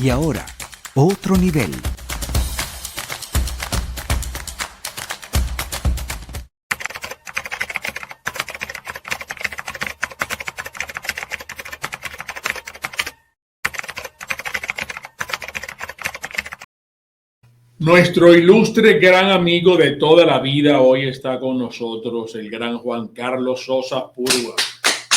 Y ahora, otro nivel. Nuestro ilustre gran amigo de toda la vida hoy está con nosotros, el gran Juan Carlos Sosa Púrga.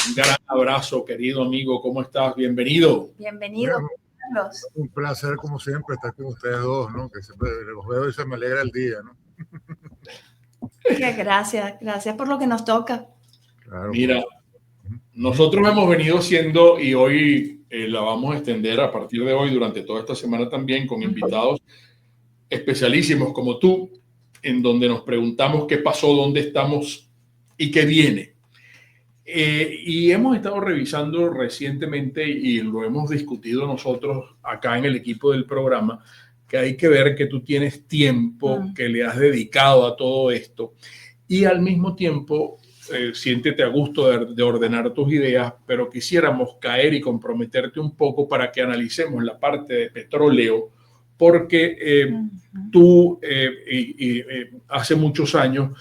Un gran abrazo, querido amigo. ¿Cómo estás? Bienvenido. Bienvenido, Carlos. Un placer, como siempre, estar con ustedes dos, ¿no? Que siempre los veo y se me alegra el día, ¿no? Gracias por lo que nos toca. Claro. Mira, nosotros hemos venido haciendo y hoy la vamos a extender a partir de hoy durante toda esta semana también con invitados especialísimos como tú, en donde nos preguntamos qué pasó, dónde estamos y qué viene. Y hemos estado revisando recientemente y lo hemos discutido nosotros acá en el equipo del programa, que hay que ver que tú tienes tiempo que le has dedicado a todo esto y al mismo tiempo siéntete a gusto de ordenar tus ideas, pero quisiéramos caer y comprometerte un poco para que analicemos la parte de petróleo, porque tú hace muchos años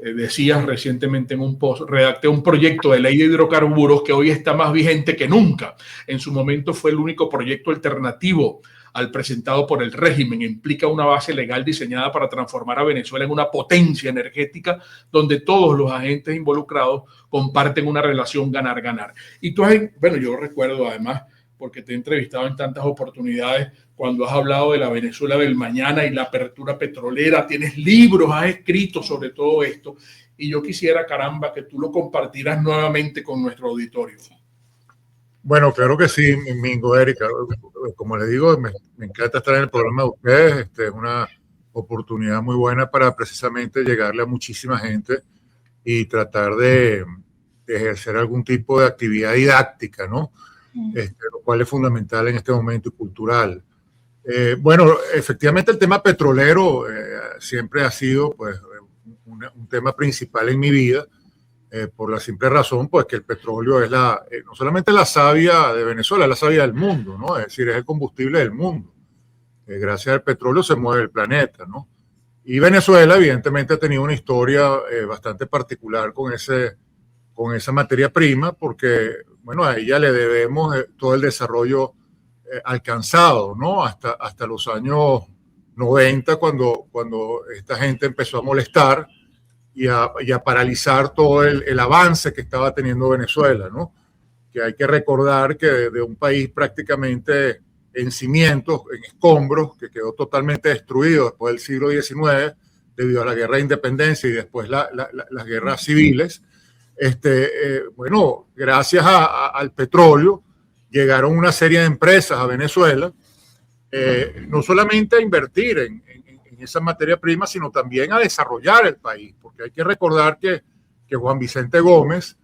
decías recientemente en un post, redacté un proyecto de ley de hidrocarburos que hoy está más vigente que nunca. En su momento fue el único proyecto alternativo al presentado por el régimen. Implica una base legal diseñada para transformar a Venezuela en una potencia energética donde todos los agentes involucrados comparten una relación ganar-ganar. Y tú, bueno, yo recuerdo además, porque te he entrevistado en tantas oportunidades, cuando has hablado de la Venezuela del mañana y la apertura petrolera, tienes libros, has escrito sobre todo esto, y yo quisiera, caramba, que tú lo compartieras nuevamente con nuestro auditorio. Bueno, claro que sí, Mingo, Erika. Como les digo, me encanta estar en el programa de ustedes. Es una oportunidad muy buena para precisamente llegarle a muchísima gente y tratar de ejercer algún tipo de actividad didáctica, ¿no? Lo cual es fundamental en este momento y cultural. Bueno, efectivamente el tema petrolero siempre ha sido pues, un tema principal en mi vida, por la simple razón pues, que el petróleo es no solamente la savia de Venezuela, es la savia del mundo, ¿no? Es decir, es el combustible del mundo. Gracias al petróleo se mueve el planeta, ¿no? Y Venezuela evidentemente ha tenido una historia bastante particular con esa materia prima, porque bueno, a ella le debemos todo el desarrollo alcanzado, ¿no? Hasta los años 90, cuando esta gente empezó a molestar y a paralizar todo el avance que estaba teniendo Venezuela, ¿no? Que hay que recordar que de un país prácticamente en cimientos, en escombros, que quedó totalmente destruido después del siglo XIX, debido a la guerra de independencia y después las guerras civiles. Bueno, gracias al petróleo llegaron una serie de empresas a Venezuela, no solamente a invertir en esa materia prima, sino también a desarrollar el país, porque hay que recordar que Juan Vicente Gómez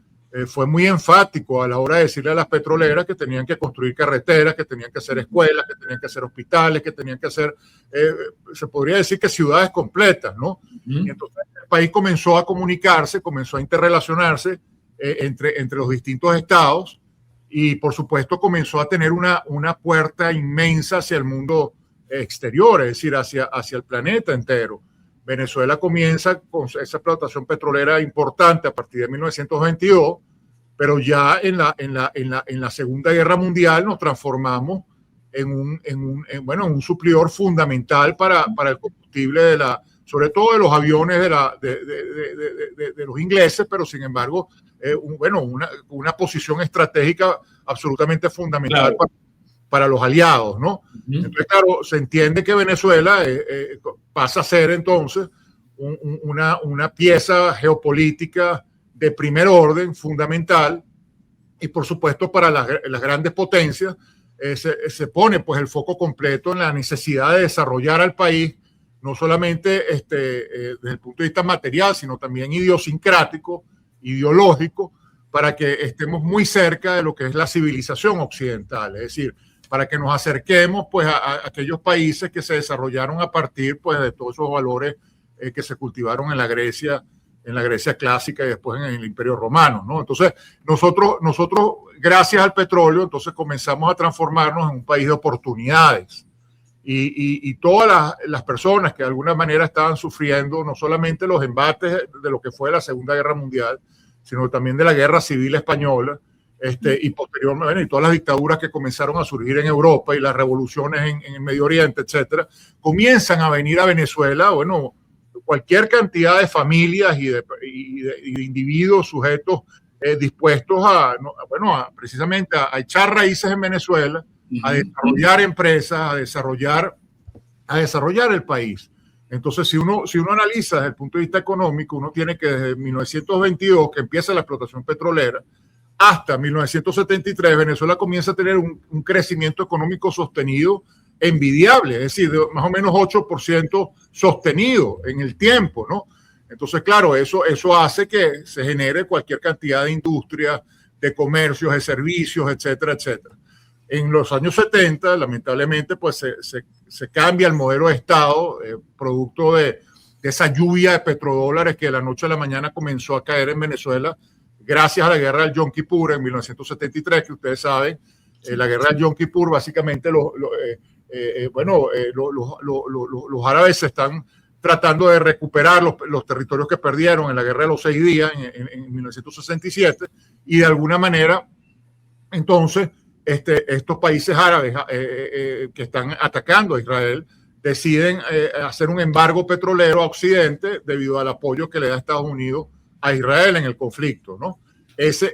fue muy enfático a la hora de decirle a las petroleras que tenían que construir carreteras, que tenían que hacer escuelas, que tenían que hacer hospitales, que tenían que hacer, se podría decir que ciudades completas, ¿no? Y entonces el país comenzó a comunicarse, comenzó a interrelacionarse entre los distintos estados y por supuesto comenzó a tener una puerta inmensa hacia el mundo exterior, es decir, hacia el planeta entero. Venezuela comienza con esa explotación petrolera importante a partir de 1922, pero ya en la Segunda Guerra Mundial nos transformamos en un suplidor fundamental para el combustible sobre todo de los aviones de los ingleses, pero sin embargo, una posición estratégica absolutamente fundamental, claro, para los aliados, ¿no? Entonces, claro, se entiende que Venezuela pasa a ser entonces una pieza geopolítica de primer orden, fundamental, y por supuesto para las grandes potencias se pone pues el foco completo en la necesidad de desarrollar al país, no solamente desde el punto de vista material, sino también idiosincrático, ideológico, para que estemos muy cerca de lo que es la civilización occidental, es decir, para que nos acerquemos pues a aquellos países que se desarrollaron a partir pues de todos esos valores que se cultivaron en la Grecia en la Grecia clásica y después en el Imperio Romano, ¿no? Entonces, nosotros, gracias al petróleo, entonces comenzamos a transformarnos en un país de oportunidades. Y todas las personas que de alguna manera estaban sufriendo no solamente los embates de lo que fue la Segunda Guerra Mundial, sino también de la Guerra Civil Española, y posteriormente, y todas las dictaduras que comenzaron a surgir en Europa y las revoluciones en el Medio Oriente, etcétera, comienzan a venir a Venezuela, bueno, cualquier cantidad de familias y de individuos, sujetos dispuestos precisamente a echar raíces en Venezuela, a desarrollar empresas, a desarrollar el país. Entonces, si uno analiza desde el punto de vista económico, uno tiene que desde 1922, que empieza la explotación petrolera, hasta 1973, Venezuela comienza a tener un crecimiento económico sostenido envidiable, es decir, de más o menos 8% sostenido en el tiempo, ¿no? Entonces, claro, eso hace que se genere cualquier cantidad de industrias, de comercios, de servicios, etcétera, etcétera. En los años 70, lamentablemente, pues se cambia el modelo de Estado, producto de esa lluvia de petrodólares que de la noche a la mañana comenzó a caer en Venezuela, gracias a la guerra del Yom Kippur en 1973, que ustedes saben, la guerra del Yom Kippur, básicamente los árabes se están tratando de recuperar los territorios que perdieron en la guerra de los 6 días en 1967, y de alguna manera, entonces, estos países árabes que están atacando a Israel deciden hacer un embargo petrolero a Occidente debido al apoyo que le da Estados Unidos a Israel en el conflicto, ¿no? Ese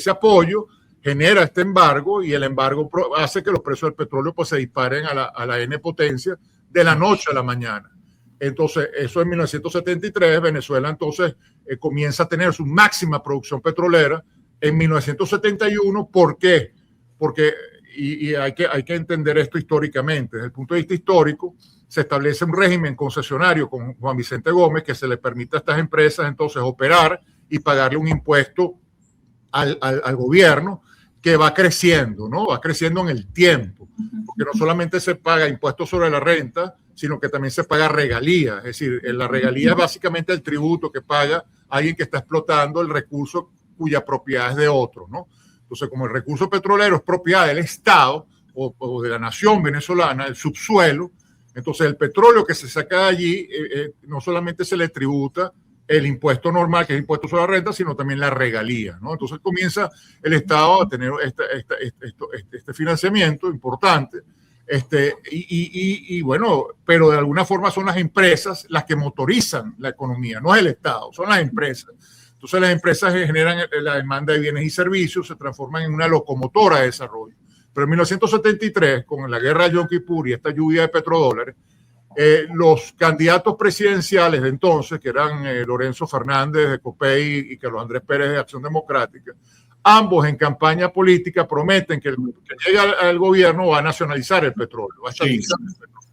apoyo genera este embargo, y el embargo hace que los precios del petróleo pues se disparen a la N potencia de la noche a la mañana. Entonces, eso en 1973, Venezuela entonces comienza a tener su máxima producción petrolera en 1971. ¿Por qué? Porque, y hay que entender esto históricamente, desde el punto de vista histórico, se establece un régimen concesionario con Juan Vicente Gómez que se le permite a estas empresas entonces operar y pagarle un impuesto al gobierno que va creciendo, ¿no? Va creciendo en el tiempo, porque no solamente se paga impuestos sobre la renta, sino que también se paga regalía. Es decir, la regalía es básicamente el tributo que paga alguien que está explotando el recurso cuya propiedad es de otro, ¿no? Entonces, como el recurso petrolero es propiedad del Estado o de la nación venezolana, el subsuelo, entonces el petróleo que se saca de allí no solamente se le tributa el impuesto normal, que es el impuesto sobre la renta, sino también la regalía, ¿no? Entonces comienza el Estado a tener este financiamiento importante, bueno, pero de alguna forma son las empresas las que motorizan la economía, no es el Estado, son las empresas. Entonces las empresas generan la demanda de bienes y servicios, se transforman en una locomotora de desarrollo. Pero en 1973, con la guerra de Yom Kippur y esta lluvia de petrodólares, los candidatos presidenciales de entonces, que eran Lorenzo Fernández de COPEI y Carlos Andrés Pérez de Acción Democrática, ambos en campaña política prometen que llegue al gobierno va a nacionalizar el petróleo, va a estatizar el petróleo.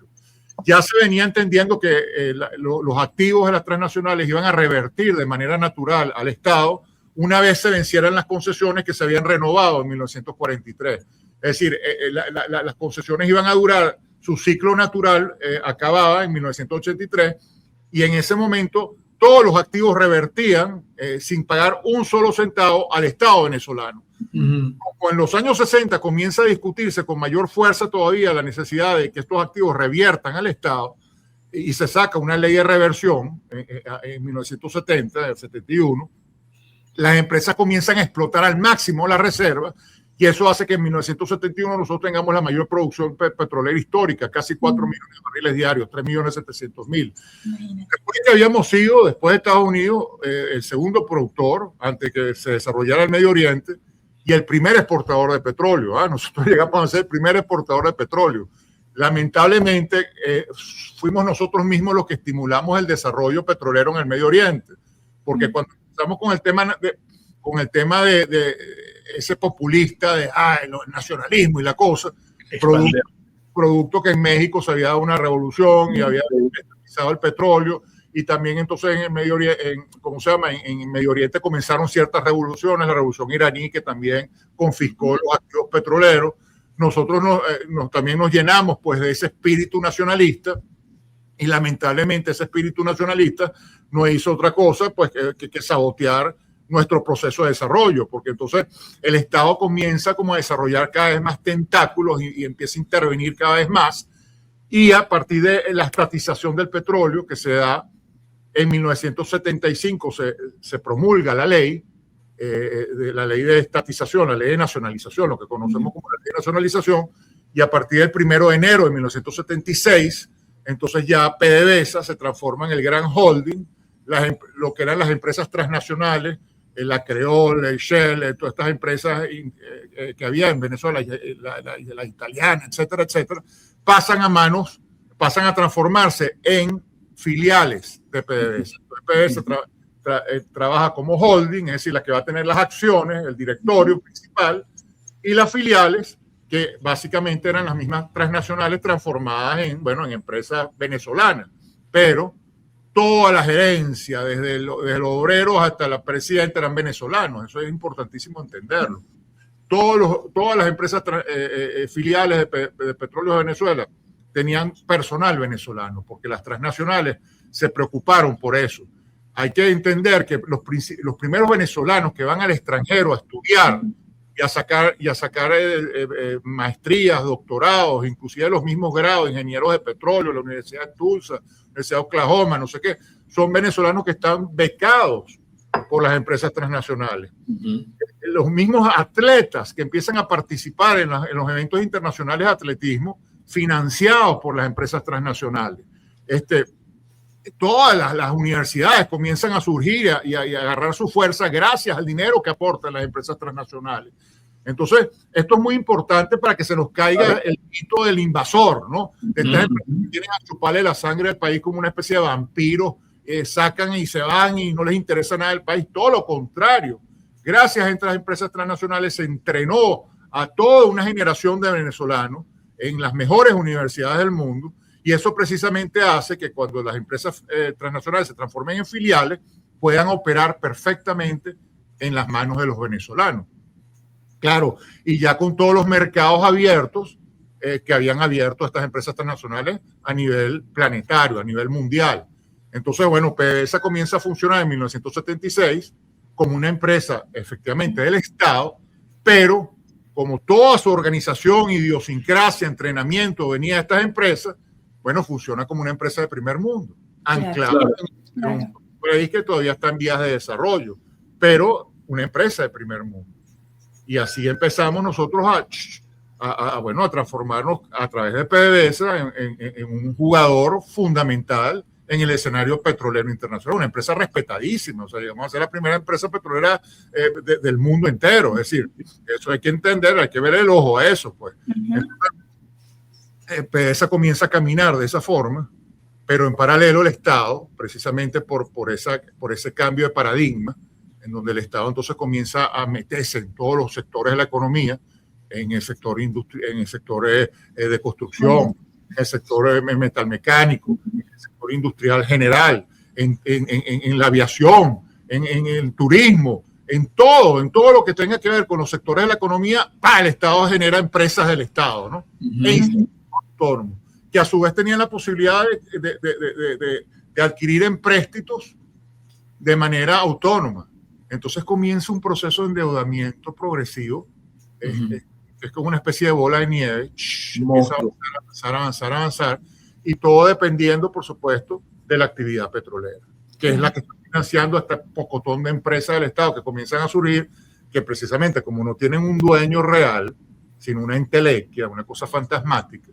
Ya se venía entendiendo que los activos de las transnacionales iban a revertir de manera natural al Estado una vez se vencieran las concesiones que se habían renovado en 1943. Es decir, las concesiones iban a durar, su ciclo natural acababa en 1983, y en ese momento todos los activos revertían sin pagar un solo centavo al Estado venezolano. Como en los años 60 comienza a discutirse con mayor fuerza todavía la necesidad de que estos activos reviertan al Estado, y se saca una ley de reversión en 1970, el 71, las empresas comienzan a explotar al máximo las reservas, y eso hace que en 1971 nosotros tengamos la mayor producción petrolera histórica, casi 4 millones de barriles diarios, 3.700.000. Después que habíamos sido, después de Estados Unidos, el segundo productor, antes que se desarrollara el Medio Oriente, y el primer exportador de petróleo. Nosotros llegamos a ser el primer exportador de petróleo. Lamentablemente, fuimos nosotros mismos los que estimulamos el desarrollo petrolero en el Medio Oriente, porque cuando empezamos con el tema de ese populista de el nacionalismo y la cosa, producto que en México se había dado una revolución y había estatizado el petróleo, y también entonces en el Medio Oriente, en Medio Oriente comenzaron ciertas revoluciones, la revolución iraní que también confiscó los activos petroleros. Nosotros también nos llenamos pues de ese espíritu nacionalista, Y lamentablemente ese espíritu nacionalista no hizo otra cosa pues, que sabotear nuestro proceso de desarrollo, porque entonces el Estado comienza como a desarrollar cada vez más tentáculos y empieza a intervenir cada vez más, y a partir de la estatización del petróleo que se da en 1975 se promulga la ley, la ley de estatización, la ley de nacionalización, lo que conocemos como la ley de nacionalización, y a partir del 1 de enero de 1976, entonces ya PDVSA se transforma en el gran holding, lo que eran las empresas transnacionales, la Creole, Shell, todas estas empresas que había en Venezuela, la italiana, etcétera, etcétera, pasan a transformarse en filiales de PDVSA. PDVSA trabaja como holding, es decir, la que va a tener las acciones, el directorio principal, y las filiales, que básicamente eran las mismas transnacionales transformadas en empresas venezolanas, pero toda la gerencia, desde los obreros hasta la presidenta, eran venezolanos. Eso es importantísimo entenderlo. Todas las empresas filiales de Petróleos de Venezuela tenían personal venezolano, porque las transnacionales se preocuparon por eso. Hay que entender que los primeros venezolanos que van al extranjero a estudiar y a sacar maestrías, doctorados, inclusive los mismos grados, ingenieros de petróleo, la Universidad de Tulsa, la Universidad de Oklahoma, no sé qué, son venezolanos que están becados por las empresas transnacionales. Los mismos atletas que empiezan a participar en los eventos internacionales de atletismo, financiados por las empresas transnacionales. Todas las universidades comienzan a surgir y a agarrar su fuerza gracias al dinero que aportan las empresas transnacionales. Entonces, esto es muy importante para que se nos caiga el mito del invasor, ¿no? De estas empresas que vienen a chuparle la sangre al país como una especie de vampiros, sacan y se van y no les interesa nada del país. Todo lo contrario. Gracias a estas empresas transnacionales se entrenó a toda una generación de venezolanos en las mejores universidades del mundo. Y eso precisamente hace que cuando las empresas transnacionales se transformen en filiales, puedan operar perfectamente en las manos de los venezolanos. Claro, y ya con todos los mercados abiertos que habían abierto estas empresas transnacionales a nivel planetario, a nivel mundial. Entonces, PDVSA comienza a funcionar en 1976 como una empresa efectivamente del Estado, pero como toda su organización, idiosincrasia, entrenamiento venía de estas empresas, funciona como una empresa de primer mundo, anclada en un país que todavía está en vías de desarrollo, pero una empresa de primer mundo. Y así empezamos nosotros a transformarnos a través de PDVSA en un jugador fundamental en el escenario petrolero internacional, una empresa respetadísima. O sea, llegamos a ser la primera empresa petrolera del mundo entero. Es decir, eso hay que entender, hay que ver el ojo a eso, pues. PDVSA comienza a caminar de esa forma, pero en paralelo el Estado, precisamente por ese cambio de paradigma, en donde el Estado entonces comienza a meterse en todos los sectores de la economía, en el sector de construcción, en el sector metalmecánico, en el sector industrial general, en la aviación, en el turismo, en todo lo que tenga que ver con los sectores de la economía. El Estado genera empresas del Estado, ¿no? Autónomos, que a su vez tenían la posibilidad de adquirir empréstitos de manera autónoma. Entonces comienza un proceso de endeudamiento progresivo, es como una especie de bola de nieve, empieza a avanzar, y todo dependiendo, por supuesto, de la actividad petrolera, que es la que está financiando este pocotón de empresas del Estado que comienzan a surgir, que precisamente como no tienen un dueño real, sino una entelequia, una cosa fantasmática,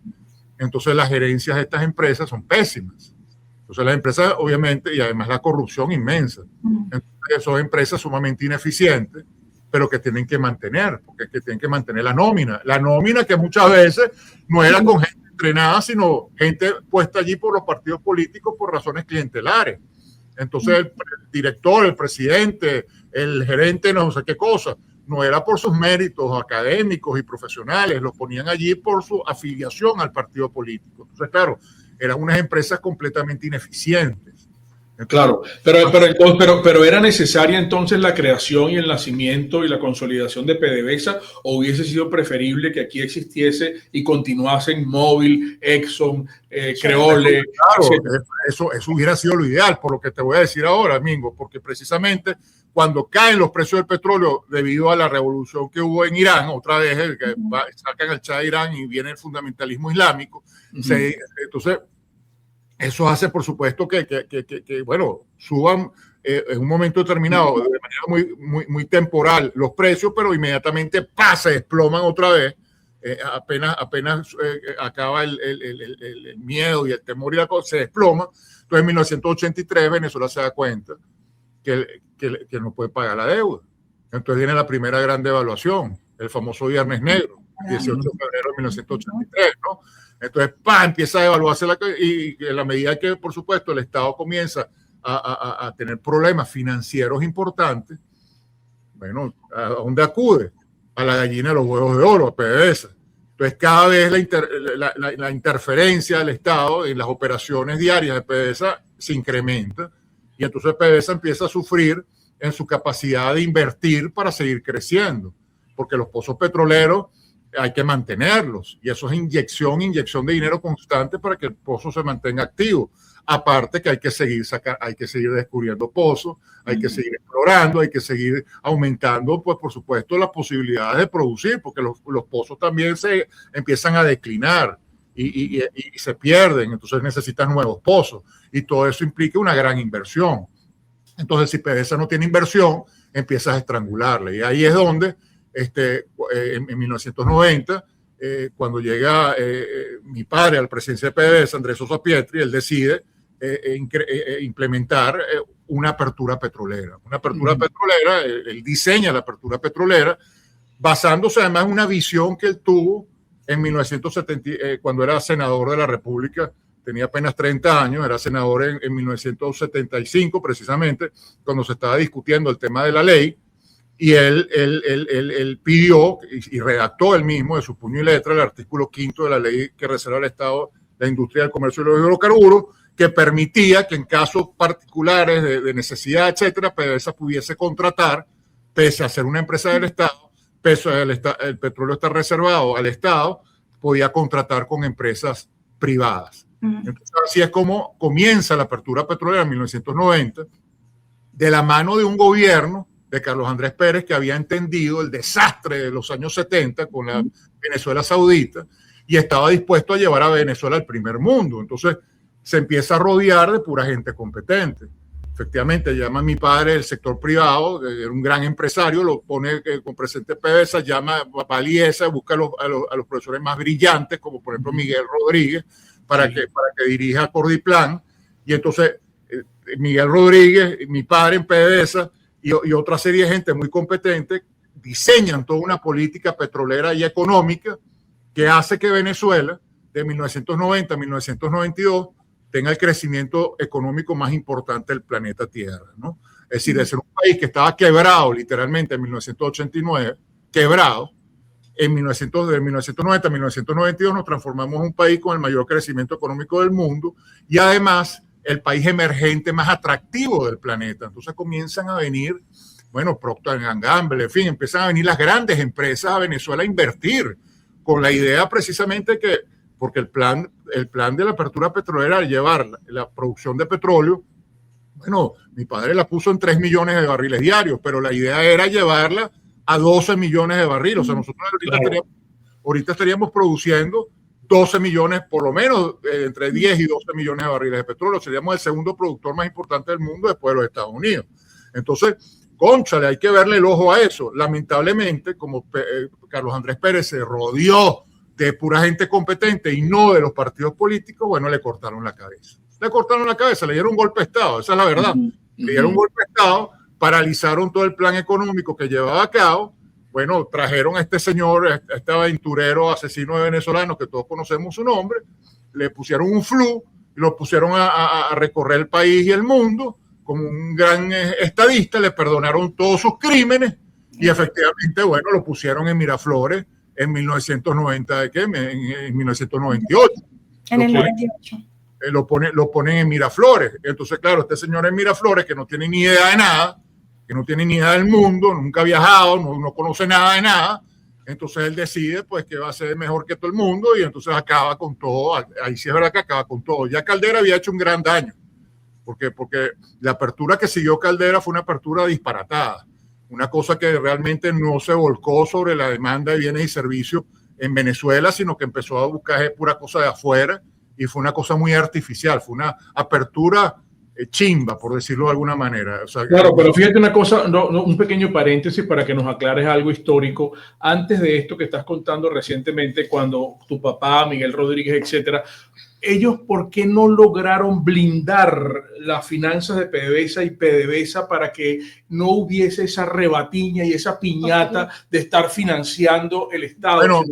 entonces las gerencias de estas empresas son pésimas. Entonces las empresas, obviamente, y además la corrupción inmensa. Entonces son empresas sumamente ineficientes, pero que tienen que mantener, porque que tienen que mantener la nómina. La nómina que muchas veces no era con gente entrenada, sino gente puesta allí por los partidos políticos por razones clientelares. Entonces el director, el presidente, el gerente, no sé qué cosa, no era por sus méritos académicos y profesionales, los ponían allí por su afiliación al partido político. Entonces, claro, eran unas empresas completamente ineficientes. Claro, pero ¿era necesaria entonces la creación y el nacimiento y la consolidación de PDVSA, o hubiese sido preferible que aquí existiese y continuasen Móvil, Exxon, Creole? Claro, eso hubiera sido lo ideal, por lo que te voy a decir ahora, Mingo, porque precisamente cuando caen los precios del petróleo debido a la revolución que hubo en Irán, otra vez sacan al Shah de Irán y viene el fundamentalismo islámico, entonces eso hace, por supuesto, que bueno, suban en un momento determinado, de manera muy temporal, los precios, pero inmediatamente se desploman otra vez. Apenas acaba el miedo y el temor y la cosa, se desploma. Entonces, en 1983, Venezuela se da cuenta que no puede pagar la deuda. Entonces viene la primera gran devaluación, el famoso Viernes Negro, 18 de febrero de 1983, ¿no? Entonces, empieza a devaluarse y en la medida que, por supuesto, el Estado comienza a tener problemas financieros importantes, bueno, ¿a dónde acude? A la gallina de los huevos de oro, a PDVSA. Entonces, cada vez la interferencia del Estado en las operaciones diarias de PDVSA se incrementa, y entonces PDVSA empieza a sufrir en su capacidad de invertir para seguir creciendo, porque los pozos petroleros hay que mantenerlos, y eso es inyección de dinero constante para que el pozo se mantenga activo. Aparte que hay que seguir descubriendo pozos, hay que seguir explorando, hay que seguir aumentando, pues por supuesto, las posibilidades de producir, porque los pozos también se empiezan a declinar y se pierden, entonces necesitan nuevos pozos, y todo eso implica una gran inversión. Entonces, si PDVSA no tiene inversión, empiezas a estrangularle, y ahí es donde en 1990, cuando llega mi padre a la presidencia de PDVSA, Andrés Sosa Pietri, él decide implementar una apertura petrolera. Una apertura petrolera, él diseña la apertura petrolera basándose además en una visión que él tuvo en 1970, cuando era senador de la República, tenía apenas 30 años, era senador en 1975 precisamente, cuando se estaba discutiendo el tema de la ley. Y él pidió y redactó él mismo de su puño y letra el artículo 5 de la ley que reserva al Estado la industria del comercio de los hidrocarburos, que permitía que en casos particulares de necesidad, etcétera, PDVSA pudiese contratar, pese a ser una empresa del Estado, pese a el petróleo está reservado al Estado, podía contratar con empresas privadas. Entonces, así es como comienza la apertura petrolera en 1990, de la mano de un gobierno de Carlos Andrés Pérez, que había entendido el desastre de los años 70 con la Venezuela Saudita y estaba dispuesto a llevar a Venezuela al primer mundo. Entonces se empieza a rodear de pura gente competente. Efectivamente, llama a mi padre del sector privado, era un gran empresario, lo pone con presente PDVSA, llama a Paliesa, busca a los profesores más brillantes, como por ejemplo Miguel Rodríguez, para que dirija Cordiplan. Y entonces Miguel Rodríguez, mi padre en PDVSA, y otra serie de gente muy competente diseñan toda una política petrolera y económica que hace que Venezuela de 1990 a 1992 tenga el crecimiento económico más importante del planeta Tierra, ¿no? Es decir, de ser un país que estaba quebrado literalmente en 1989, quebrado, de 1990 a 1992 nos transformamos en un país con el mayor crecimiento económico del mundo y además el país emergente más atractivo del planeta. Entonces comienzan a venir, bueno, Procter & Gamble, en fin, empiezan a venir las grandes empresas a Venezuela a invertir con la idea precisamente que, porque el plan de la apertura petrolera era llevar la producción de petróleo, bueno, mi padre la puso en 3 millones de barriles diarios, pero la idea era llevarla a 12 millones de barriles. O sea, nosotros ahorita estaríamos produciendo 12 millones, por lo menos entre 10 y 12 millones de barriles de petróleo. Seríamos el segundo productor más importante del mundo después de los Estados Unidos. Entonces, cónchale, hay que verle el ojo a eso. Lamentablemente, como Carlos Andrés Pérez se rodeó de pura gente competente y no de los partidos políticos, bueno, le cortaron la cabeza. Le dieron un golpe de Estado, esa es la verdad. Le dieron un golpe de Estado, paralizaron todo el plan económico que llevaba a cabo. Bueno, trajeron a este señor, a este aventurero asesino de venezolano, que todos conocemos su nombre, le pusieron un flu, lo pusieron a recorrer el país y el mundo como un gran estadista, le perdonaron todos sus crímenes y efectivamente, bueno, lo pusieron en Miraflores en 1990, en 1998. En el 98. lo ponen en Miraflores. Entonces, claro, este señor en Miraflores, que no tiene ni idea de nada, que no tiene ni idea del mundo, nunca ha viajado, no conoce nada de nada, entonces él decide pues que va a ser mejor que todo el mundo y entonces acaba con todo. Ahí sí es verdad que acaba con todo. Ya Caldera había hecho un gran daño, porque la apertura que siguió Caldera fue una apertura disparatada, una cosa que realmente no se volcó sobre la demanda de bienes y servicios en Venezuela, sino que empezó a buscar pura cosa de afuera y fue una cosa muy artificial, fue una apertura chimba, por decirlo de alguna manera. O sea, claro, pero fíjate una cosa, un pequeño paréntesis para que nos aclares algo histórico. Antes de esto que estás contando recientemente, cuando tu papá, Miguel Rodríguez, etcétera, ellos, ¿por qué no lograron blindar las finanzas de PDVSA y PDVSA para que no hubiese esa rebatiña y esa piñata de estar financiando el Estado?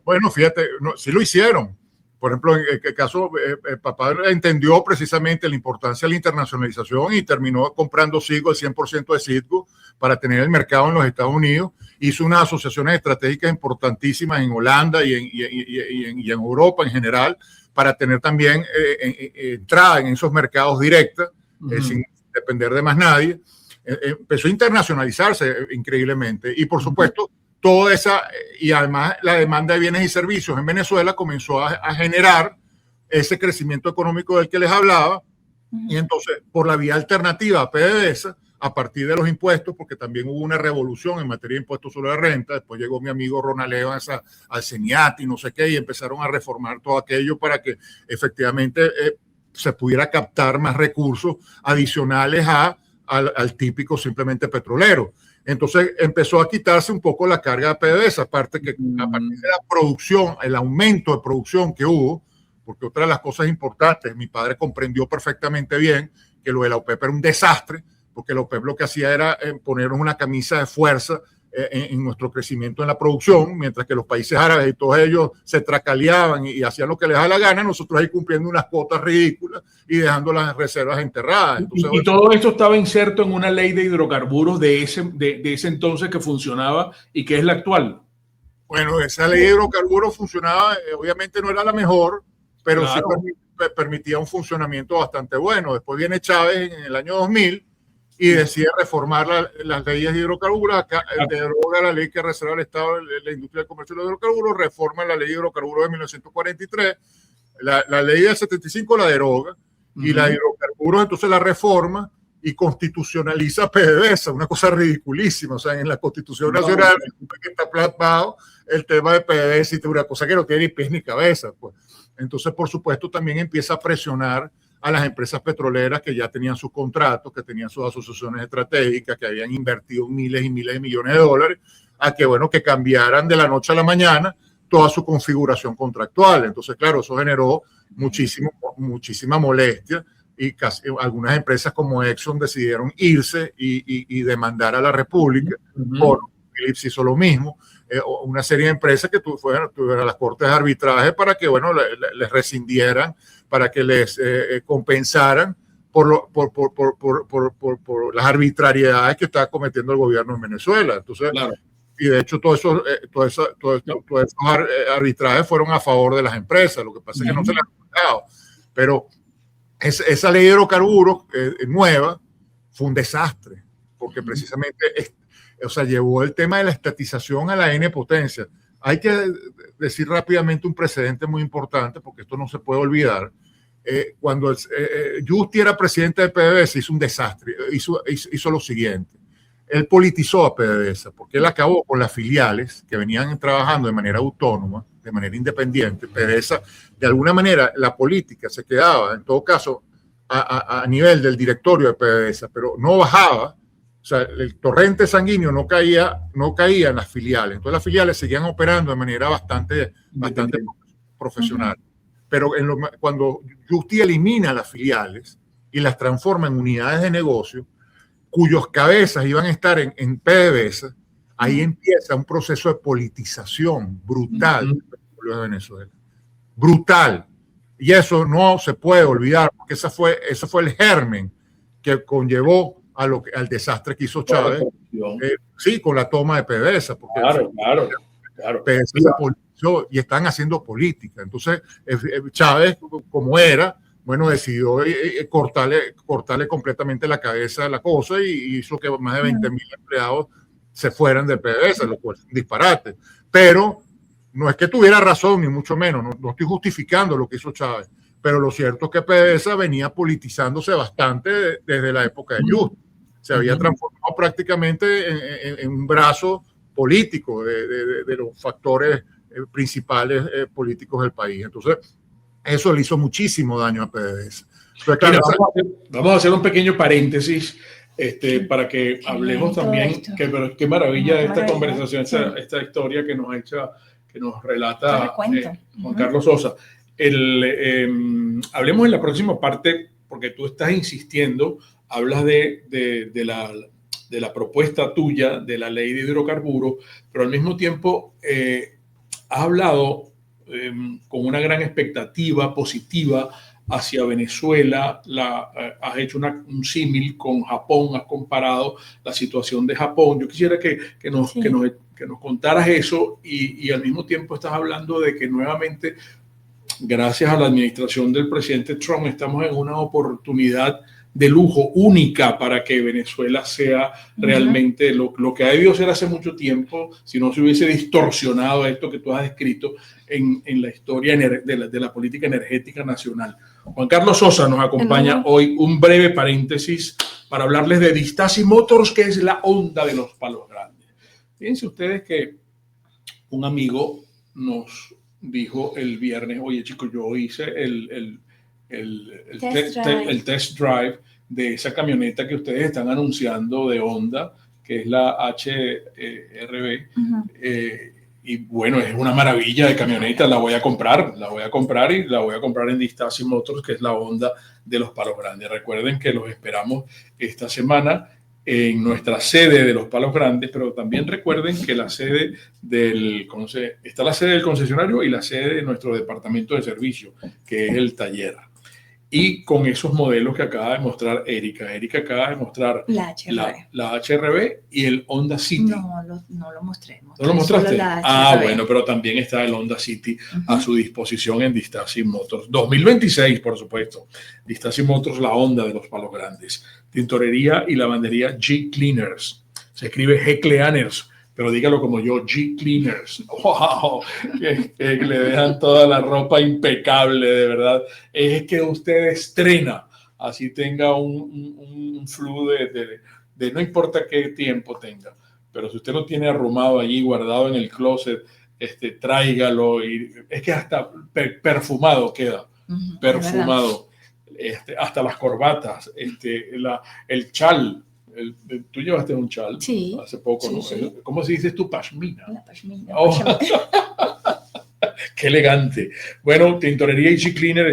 Bueno, fíjate, sí lo hicieron. Por ejemplo, en el caso, el papá entendió precisamente la importancia de la internacionalización y terminó comprando Citgo, el 100% de Citgo, para tener el mercado en los Estados Unidos. Hizo unas asociaciones estratégicas importantísimas en Holanda y en Europa en general, para tener también entrada en esos mercados directa, sin depender de más nadie. Empezó a internacionalizarse increíblemente y, por supuesto, toda esa, y además la demanda de bienes y servicios en Venezuela comenzó a generar ese crecimiento económico del que les hablaba. Y entonces, por la vía alternativa a PDVSA, a partir de los impuestos, porque también hubo una revolución en materia de impuestos sobre la renta, después llegó mi amigo Ronald Evans al CENIAT y no sé qué, y empezaron a reformar todo aquello para que efectivamente se pudiera captar más recursos adicionales al típico simplemente petrolero. Entonces empezó a quitarse un poco la carga de PDVSA, aparte que a partir de la producción, el aumento de producción que hubo, porque otra de las cosas importantes, mi padre comprendió perfectamente bien que lo de la OPEP era un desastre, porque la OPEP lo que hacía era ponernos una camisa de fuerza en nuestro crecimiento en la producción, mientras que los países árabes y todos ellos se tracaleaban y hacían lo que les da la gana, nosotros ahí cumpliendo unas cuotas ridículas y dejando las reservas enterradas. Entonces, y todo esto estaba inserto en una ley de hidrocarburos de ese entonces que funcionaba y que es la actual. Bueno, esa ley de hidrocarburos funcionaba, obviamente no era la mejor, pero claro, sí permitía un funcionamiento bastante bueno. Después viene Chávez en el año 2000 y decide reformar las leyes de hidrocarburos, deroga la ley que reserva el Estado de la industria del comercio de hidrocarburos, reforma la ley de hidrocarburos de 1943, la ley del 75 la deroga, y la de hidrocarburos entonces la reforma y constitucionaliza PDVSA, una cosa ridiculísima. O sea, en la Constitución Nacional que está plasmado el tema de PDVSA y una cosa que no tiene ni pies ni cabeza. Pues. Entonces, por supuesto, también empieza a presionar a las empresas petroleras que ya tenían sus contratos, que tenían sus asociaciones estratégicas, que habían invertido miles y miles de millones de dólares, a que, bueno, que cambiaran de la noche a la mañana toda su configuración contractual. Entonces, claro, eso generó muchísima molestia y casi, algunas empresas como Exxon decidieron irse y demandar a la República. Philips hizo lo mismo. Una serie de empresas que tuvieron a las cortes de arbitraje para que, bueno, les rescindieran, para que les compensaran por las arbitrariedades que está cometiendo el gobierno en Venezuela. Entonces, claro. Y de hecho, todos esos arbitrajes fueron a favor de las empresas. Lo que pasa es que no se les ha pagado. Pero esa ley de hidrocarburos nueva fue un desastre, porque precisamente llevó el tema de la estatización a la N potencia. Hay que decir rápidamente un precedente muy importante, porque esto no se puede olvidar. Cuando Justi era presidente de PDVSA, hizo un desastre, hizo lo siguiente. Él politizó a PDVSA, porque él acabó con las filiales que venían trabajando de manera autónoma, de manera independiente. PDVSA, de alguna manera, la política se quedaba, en todo caso, a nivel del directorio de PDVSA, pero no bajaba. O sea, el torrente sanguíneo no caía en las filiales. Entonces las filiales seguían operando de manera bastante profesional. Pero cuando Justi elimina las filiales y las transforma en unidades de negocio, cuyos cabezas iban a estar en PDVSA, ahí empieza un proceso de politización brutal del petróleo de Venezuela. Brutal. Y eso no se puede olvidar, porque ese fue el germen que conllevó al desastre que hizo Chávez, sí, con la toma de PDVSA, porque claro. PDVSA se politizó y están haciendo política. Entonces, Chávez, como era, bueno, decidió cortarle completamente la cabeza a la cosa y hizo que más de 20.000 empleados se fueran de PDVSA, lo cual es un disparate. Pero no es que tuviera razón, ni mucho menos, no estoy justificando lo que hizo Chávez, pero lo cierto es que PDVSA venía politizándose bastante desde la época de Just. Se había transformado prácticamente en un brazo político de los factores principales políticos del país. Entonces, eso le hizo muchísimo daño a PDVSA. Entonces, claro, mira, vamos a hacer un pequeño paréntesis para que hablemos también, pero qué maravilla esta conversación, esta historia que nos relata Juan Carlos Sosa. Hablemos en la próxima parte, porque tú estás insistiendo, hablas de la propuesta tuya de la ley de hidrocarburos, pero al mismo tiempo has hablado con una gran expectativa positiva hacia Venezuela, has hecho un símil con Japón, has comparado la situación de Japón. Yo quisiera que nos contaras eso y al mismo tiempo estás hablando de que nuevamente, gracias a la administración del presidente Trump, estamos en una oportunidad de lujo única para que Venezuela sea realmente lo que ha debido ser hace mucho tiempo, si no se hubiese distorsionado esto que tú has descrito en la historia de la política energética nacional. Juan Carlos Sosa nos acompaña hoy. Un breve paréntesis para hablarles de Distaci Motors, que es la onda de los palos grandes. Fíjense ustedes que un amigo nos dijo el viernes: oye chicos, yo hice el test drive de esa camioneta que ustedes están anunciando de Honda, que es la HR-V. Y bueno, es una maravilla de camioneta, la voy a comprar y la voy a comprar en Distaci Motors, que es la Honda de los palos grandes. Recuerden que los esperamos esta semana en nuestra sede de los palos grandes, pero también recuerden que la sede está la sede del concesionario y la sede de nuestro departamento de servicio, que es el taller. Y con esos modelos que acaba de mostrar Erika. Erika acaba de mostrar la HR-V y el Honda City. No lo mostré. ¿No lo mostraste? Bueno, pero también está el Honda City a su disposición en Distaci Motors. 2026, por supuesto. Distaci Motors, la Honda de los palos grandes. Tintorería y lavandería G Cleaners. Se escribe G Cleaners, pero dígalo como yo, G Cleaners. ¡Wow! Que le dejan toda la ropa impecable, de verdad. Es que usted estrena, así tenga un flu de no importa qué tiempo tenga. Pero si usted lo tiene arrumado allí, guardado en el closet, tráigalo. Y es que hasta perfumado queda. Perfumado. Hasta las corbatas, el chal. Tú llevaste un chal hace poco, sí, ¿no? Sí. ¿Cómo se dice tú? Pashmina. La pashmina. Qué elegante. Bueno, Tintorería y G Cleaner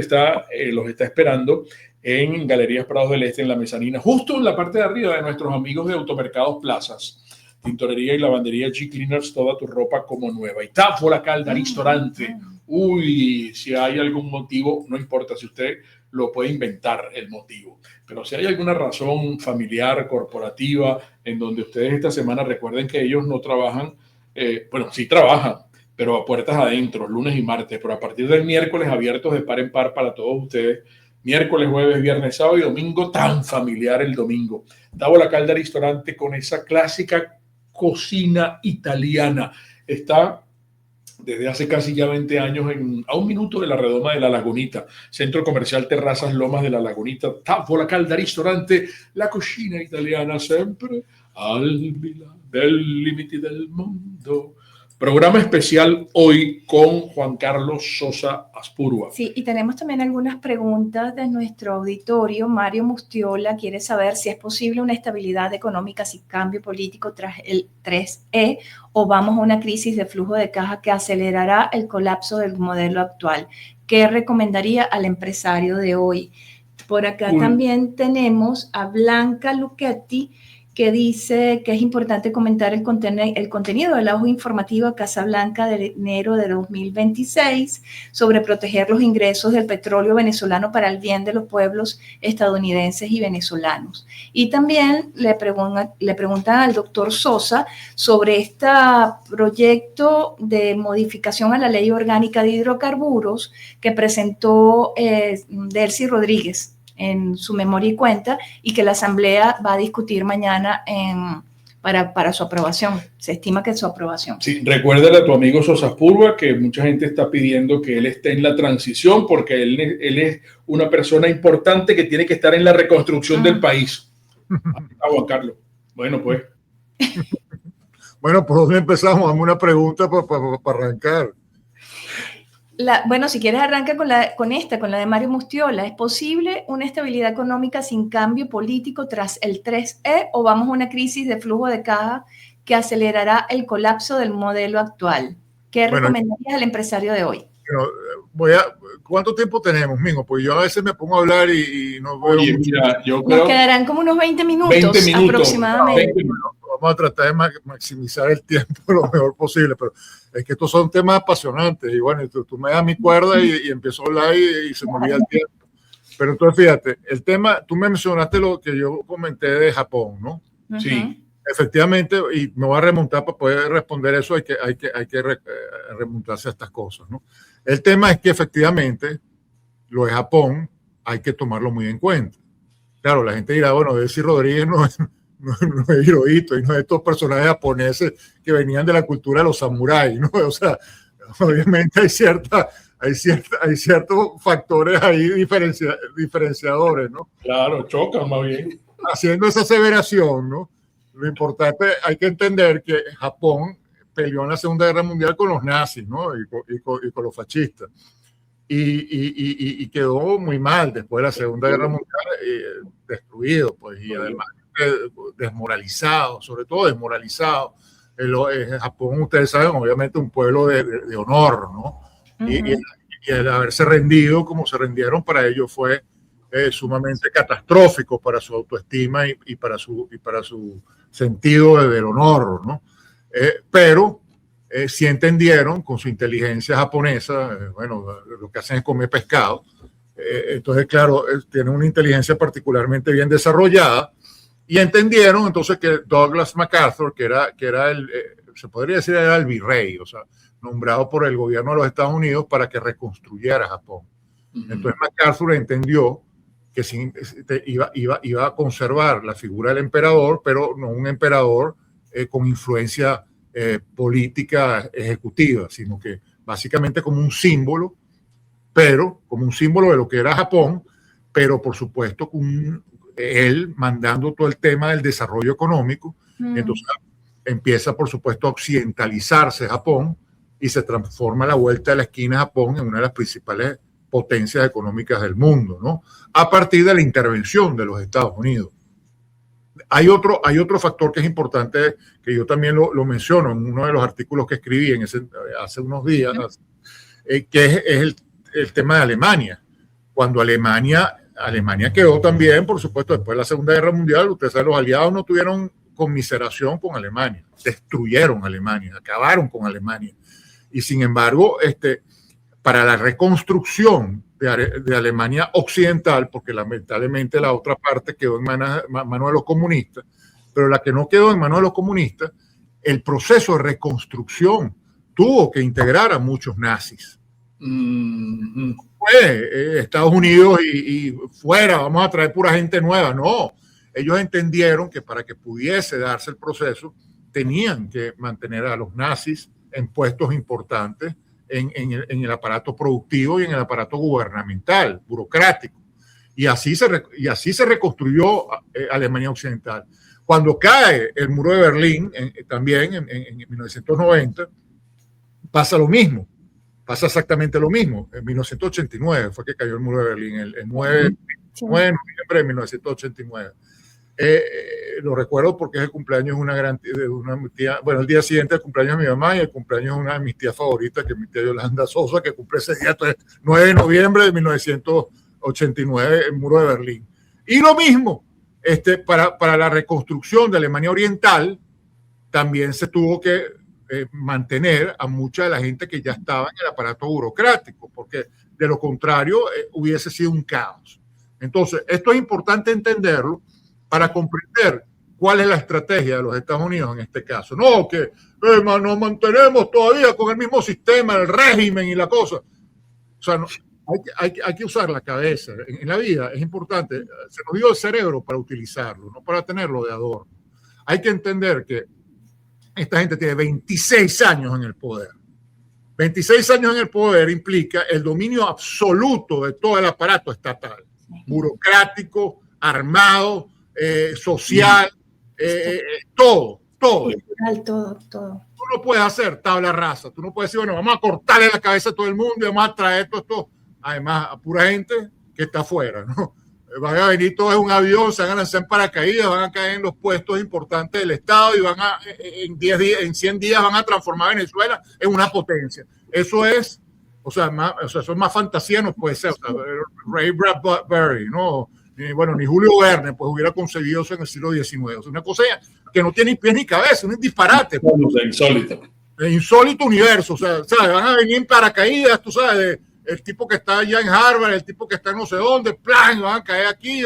los está esperando en Galerías Prados del Este, en la mezanina, justo en la parte de arriba de nuestros amigos de Automercados Plazas. Tintorería y lavandería G Cleaners, toda tu ropa como nueva. Y Táfola Calda Ristorante. Uy, si hay algún motivo, no importa si usted lo puede inventar el motivo, pero si hay alguna razón familiar, corporativa, en donde ustedes esta semana recuerden que ellos no trabajan, bueno, sí trabajan, pero a puertas adentro, lunes y martes, pero a partir del miércoles abiertos de par en par para todos ustedes, miércoles, jueves, viernes, sábado y domingo, tan familiar el domingo. Távola Calda Ristorante con esa clásica cocina italiana. Está desde hace casi ya 20 años a un minuto de la redoma de La Lagunita, Centro Comercial Terrazas Lomas de La Lagunita. Távola Calda Ristorante, la cucina italiana sempre al di là del límite del mundo. Programa especial hoy con Juan Carlos Sosa Aspurua. Sí, y tenemos también algunas preguntas de nuestro auditorio. Mario Mustiola quiere saber si es posible una estabilidad económica sin cambio político tras el 3E o vamos a una crisis de flujo de caja que acelerará el colapso del modelo actual. ¿Qué recomendaría al empresario de hoy? Por acá también tenemos a Blanca Luchetti, que dice que es importante comentar el contenido de la hoja informativa Casablanca de enero de 2026 sobre proteger los ingresos del petróleo venezolano para el bien de los pueblos estadounidenses y venezolanos. Y también le preguntan al doctor Sosa sobre este proyecto de modificación a la Ley Orgánica de Hidrocarburos que presentó Delcy Rodríguez en su memoria y cuenta, y que la Asamblea va a discutir mañana para su aprobación. Se estima que es su aprobación. Sí, recuérdale a tu amigo Sosa Purba que mucha gente está pidiendo que él esté en la transición porque él es una persona importante que tiene que estar en la reconstrucción del país. Juan Carlos. Bueno, pues. Bueno, ¿por dónde empezamos? Dame una pregunta para arrancar. Bueno, si quieres arranca con la de Mario Mustiola. ¿Es posible una estabilidad económica sin cambio político tras el 3E o vamos a una crisis de flujo de caja que acelerará el colapso del modelo actual? ¿Qué recomendarías al empresario de hoy? ¿Cuánto tiempo tenemos, Mingo? Pues yo a veces me pongo a hablar y no veo. Oye, mira, yo creo nos quedarán como unos 20 minutos aproximadamente. 20 minutos. Vamos a tratar de maximizar el tiempo lo mejor posible, pero es que estos son temas apasionantes y bueno, tú me das mi cuerda y empiezo a hablar y se me olvida el tiempo. Pero entonces fíjate, el tema, tú me mencionaste lo que yo comenté de Japón, ¿no? Uh-huh. Sí. Efectivamente, y me voy a remontar para poder responder eso, hay que remontarse a estas cosas, ¿no? El tema es que efectivamente lo de Japón hay que tomarlo muy en cuenta. Claro, la gente dirá, bueno, Delcy Rodríguez no es Hirohito y no es estos personajes japoneses que venían de la cultura de los samuráis, ¿no? O sea, obviamente hay ciertos factores ahí diferenciadores, ¿no? Claro, chocan más bien. Haciendo esa aseveración, ¿no? Lo importante, hay que entender que Japón peleó en la Segunda Guerra Mundial con los nazis, ¿no? Y con los fascistas. Y quedó muy mal después de la Segunda Guerra Mundial, destruido, pues, y además desmoralizado, sobre todo desmoralizado. Japón, ustedes saben, obviamente un pueblo de honor, ¿no? Uh-huh. Y el haberse rendido como se rendieron para ellos fue sumamente catastrófico para su autoestima y para su sentido del honor, ¿no? Pero sí entendieron con su inteligencia japonesa, bueno, lo que hacen es comer pescado, entonces claro, tienen una inteligencia particularmente bien desarrollada y entendieron entonces que Douglas MacArthur, que era se podría decir era el virrey, o sea, nombrado por el gobierno de los Estados Unidos para que reconstruyera Japón. Uh-huh. Entonces MacArthur entendió que iba a conservar la figura del emperador, pero no un emperador con influencia política ejecutiva, sino que básicamente como un símbolo, pero como un símbolo de lo que era Japón, pero por supuesto con él mandando todo el tema del desarrollo económico. Entonces empieza por supuesto a occidentalizarse Japón y se transforma a la vuelta de la esquina Japón en una de las principales potencias económicas del mundo, ¿no? A partir de la intervención de los Estados Unidos. Hay otro factor que es importante, que yo también lo menciono en uno de los artículos que escribí hace unos días, que es el tema de Alemania. Cuando Alemania quedó también, por supuesto, después de la Segunda Guerra Mundial, ustedes saben, los aliados no tuvieron conmiseración con Alemania, destruyeron Alemania, acabaron con Alemania. Y sin embargo, para la reconstrucción de Alemania occidental, porque lamentablemente la otra parte quedó en manos de los comunistas, pero la que no quedó en manos de los comunistas, el proceso de reconstrucción tuvo que integrar a muchos nazis. Mm-hmm. Estados Unidos y fuera, vamos a traer pura gente nueva. No, ellos entendieron que para que pudiese darse el proceso, tenían que mantener a los nazis en puestos importantes en el aparato productivo y en el aparato gubernamental, burocrático. Y así se reconstruyó Alemania Occidental. Cuando cae el muro de Berlín, también en 1990, pasa lo mismo. Pasa exactamente lo mismo. En 1989 fue que cayó el muro de Berlín, el 9 de noviembre de 1989. Lo recuerdo porque es el cumpleaños de una tía, bueno, el día siguiente del cumpleaños de mi mamá y el cumpleaños de una de mis tías favoritas, que es mi tía Yolanda Sosa, que cumple ese día, 9 de noviembre de 1989, el muro de Berlín. Y lo mismo, Para la reconstrucción de Alemania Oriental también se tuvo que mantener a mucha de la gente que ya estaba en el aparato burocrático, porque de lo contrario hubiese sido un caos. Entonces, esto es importante entenderlo para comprender cuál es la estrategia de los Estados Unidos en este caso. No, que nos mantenemos todavía con el mismo sistema, el régimen y la cosa. O sea, no, hay que usar la cabeza. En la vida es importante, se nos dio el cerebro para utilizarlo, no para tenerlo de adorno. Hay que entender que esta gente tiene 26 años en el poder. 26 años en el poder implica el dominio absoluto de todo el aparato estatal, burocrático, armado, social, todo. Todo. Tú no puedes hacer tabla rasa, tú no puedes decir, bueno, vamos a cortarle la cabeza a todo el mundo y vamos a traer esto. Además, a pura gente que está afuera, ¿no? Van a venir todos en un avión, se van a lanzar en paracaídas, van a caer en los puestos importantes del Estado y en 100 días van a transformar Venezuela en una potencia. Eso es, eso es más fantasía, no puede ser. O sea, Ray Bradbury, ¿no? Ni Julio Verne pues hubiera concebido eso en el siglo XIX. O sea, una cosa que no tiene ni pies ni cabeza, un disparate. Insólito. El insólito universo, o sea, ¿sabes? Van a venir en paracaídas, tú sabes, el tipo que está allá en Harvard, el tipo que está en no sé dónde, plan, van a caer aquí,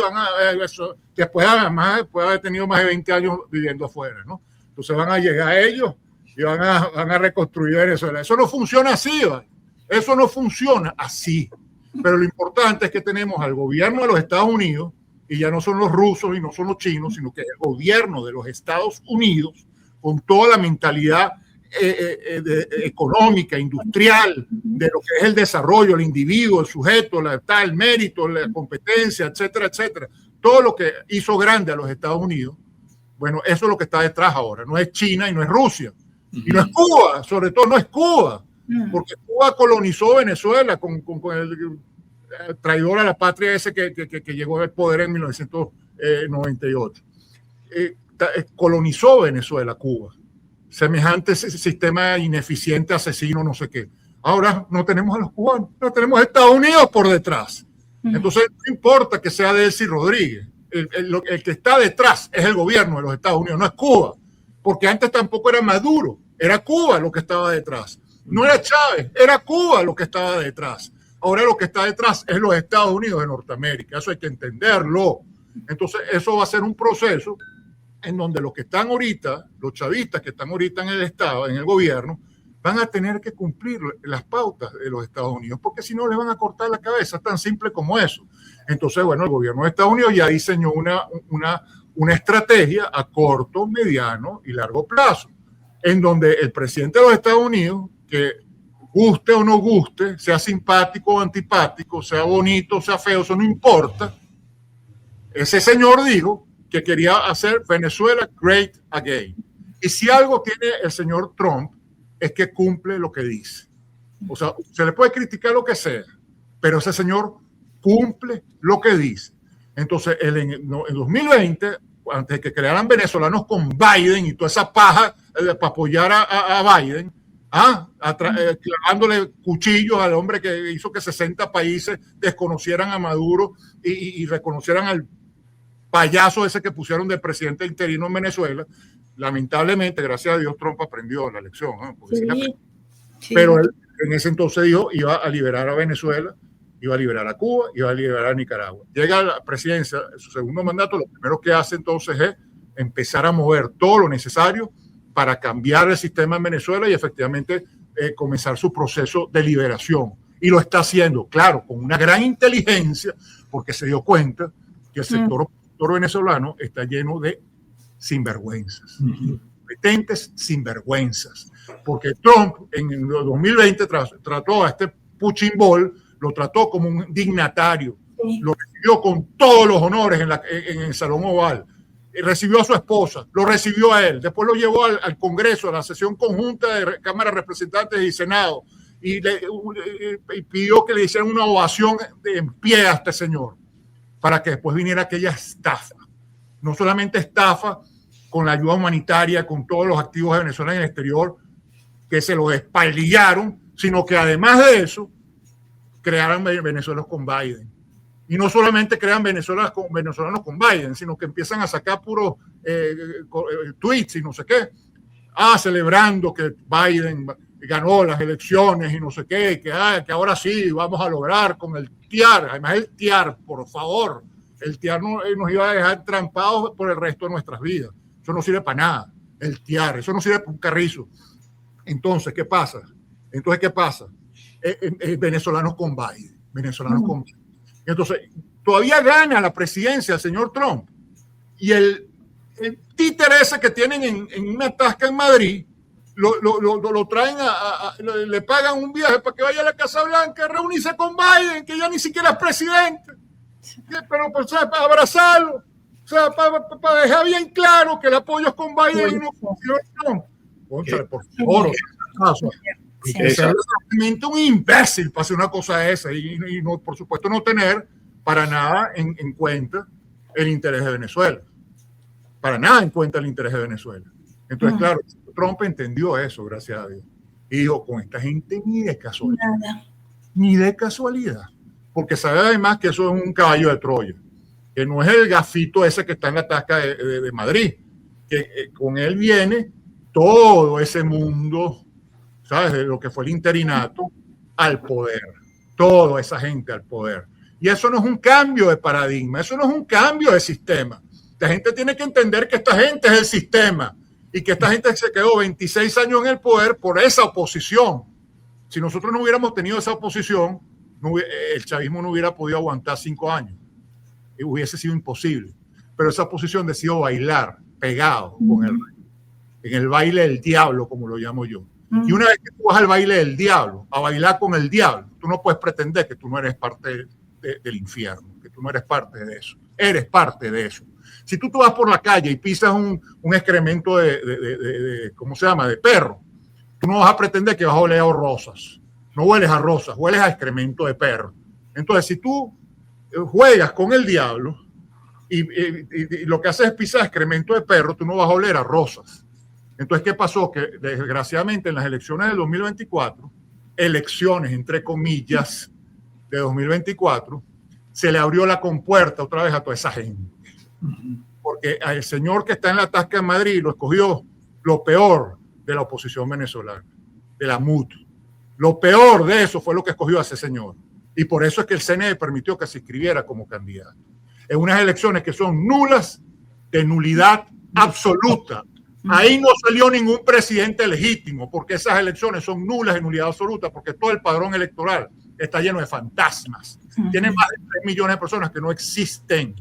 después además puede haber tenido más de 20 años viviendo afuera, ¿no? Entonces van a llegar ellos y van a reconstruir Venezuela. Eso no funciona así, ¿vale? Eso no funciona así. Pero lo importante es que tenemos al gobierno de los Estados Unidos, y ya no son los rusos y no son los chinos, sino que el gobierno de los Estados Unidos, con toda la mentalidad económica, industrial, de lo que es el desarrollo, el individuo, el sujeto, el mérito, la competencia, etcétera, etcétera. Todo lo que hizo grande a los Estados Unidos, bueno, eso es lo que está detrás ahora. No es China y no es Rusia. Y no es Cuba, sobre todo no es Cuba, porque Cuba colonizó Venezuela con el traidor a la patria ese que llegó al poder en 1998. Colonizó Venezuela, Cuba. Semejante sistema ineficiente, asesino, no sé qué. Ahora no tenemos a los cubanos, no tenemos a Estados Unidos por detrás. Entonces no importa que sea Delcy Rodríguez, el que está detrás es el gobierno de los Estados Unidos, no es Cuba, porque antes tampoco era Maduro, era Cuba lo que estaba detrás. No era Chávez, era Cuba lo que estaba detrás. Ahora lo que está detrás es los Estados Unidos de Norteamérica, eso hay que entenderlo. Entonces eso va a ser un proceso en donde los que están ahorita, los chavistas que están ahorita en el Estado, en el gobierno, van a tener que cumplir las pautas de los Estados Unidos, porque si no les van a cortar la cabeza, es tan simple como eso. Entonces, bueno, el gobierno de Estados Unidos ya diseñó una estrategia a corto, mediano y largo plazo, en donde el presidente de los Estados Unidos, que guste o no guste, sea simpático o antipático, sea bonito o sea feo, eso no importa, ese señor dijo que quería hacer Venezuela great again. Y si algo tiene el señor Trump es que cumple lo que dice. O sea, se le puede criticar lo que sea, pero ese señor cumple lo que dice. Entonces, en 2020, antes de que crearan venezolanos con Biden y toda esa paja para apoyar a Biden, clavándole cuchillos al hombre que hizo que 60 países desconocieran a Maduro y reconocieran al payaso ese que pusieron de presidente interino en Venezuela. Lamentablemente, gracias a Dios, Trump aprendió la lección, ¿no? Sí. Pero él en ese entonces dijo iba a liberar a Venezuela, iba a liberar a Cuba, iba a liberar a Nicaragua. Llega a la presidencia, en su segundo mandato, lo primero que hace entonces es empezar a mover todo lo necesario para cambiar el sistema en Venezuela y efectivamente comenzar su proceso de liberación. Y lo está haciendo, claro, con una gran inteligencia, porque se dio cuenta que el sector venezolano está lleno de sinvergüenzas, competentes sinvergüenzas, porque Trump en el 2020 trató a este Putin Ball, lo trató como un dignatario, lo recibió con todos los honores en el Salón Oval, recibió a su esposa, lo recibió a él, después lo llevó al Congreso, a la sesión conjunta de Cámara de Representantes y Senado, y pidió que le hicieran una ovación en pie a este señor, para que después viniera aquella estafa. No solamente estafa con la ayuda humanitaria, con todos los activos de Venezuela en el exterior, que se los espaldillaron, sino que además de eso, crearon Venezuela con Biden. Y no solamente crean venezolanos con Biden, sino que empiezan a sacar puros tweets y no sé qué. Celebrando que Biden ganó las elecciones y no sé qué, que ahora sí vamos a lograr con el TIAR. Además, el TIAR, por favor, el TIAR nos iba a dejar trampados por el resto de nuestras vidas. Eso no sirve para nada. El TIAR, eso no sirve para un carrizo. Entonces, ¿qué pasa? Venezolanos con Biden. Entonces, todavía gana la presidencia el señor Trump. Y el títere ese que tienen en una tasca en Madrid, lo traen le pagan un viaje para que vaya a la Casa Blanca a reunirse con Biden, que ya ni siquiera es presidente. Pero para abrazarlo, o sea, para dejar bien claro que el apoyo es con Biden y no con el señor Trump. Por favor, es realmente un imbécil para hacer una cosa esa y no, por supuesto, no tener para nada en cuenta el interés de Venezuela. Para nada en cuenta el interés de Venezuela. Entonces, claro, Trump entendió eso, gracias a Dios. Y dijo, con esta gente ni de casualidad. Nada. Ni de casualidad. Porque sabe además que eso es un caballo de Troya. Que no es el gafito ese que está en la tasca de Madrid. Que con él viene todo ese mundo, ¿sabes? De lo que fue el interinato al poder. Toda esa gente al poder. Y eso no es un cambio de paradigma. Eso no es un cambio de sistema. La gente tiene que entender que esta gente es el sistema y que esta gente se quedó 26 años en el poder por esa oposición. Si nosotros no hubiéramos tenido esa oposición, el chavismo no hubiera podido aguantar 5 años. Y hubiese sido imposible. Pero esa oposición decidió bailar pegado con el rey, en el baile del diablo, como lo llamo yo. Y una vez que tú vas al baile del diablo, a bailar con el diablo, tú no puedes pretender que tú no eres parte del infierno, que tú no eres parte de eso. Eres parte de eso. Si tú vas por la calle y pisas un excremento ¿cómo se llama?, de perro, tú no vas a pretender que vas a oler a rosas. No hueles a rosas, hueles a excremento de perro. Entonces, si tú juegas con el diablo y lo que haces es pisar excremento de perro, tú no vas a oler a rosas. Entonces, ¿qué pasó? Que desgraciadamente en las elecciones del 2024, elecciones entre comillas de 2024, se le abrió la compuerta otra vez a toda esa gente. Porque al señor que está en la tasca en Madrid lo escogió lo peor de la oposición venezolana, de la MUT. Lo peor de eso fue lo que escogió a ese señor. Y por eso es que el CNE permitió que se inscribiera como candidato. En unas elecciones que son nulas, de nulidad absoluta. Ahí no salió ningún presidente legítimo, porque esas elecciones son nulas de nulidad absoluta, porque todo el padrón electoral está lleno de fantasmas. Tiene más de 3 millones de personas que no existen.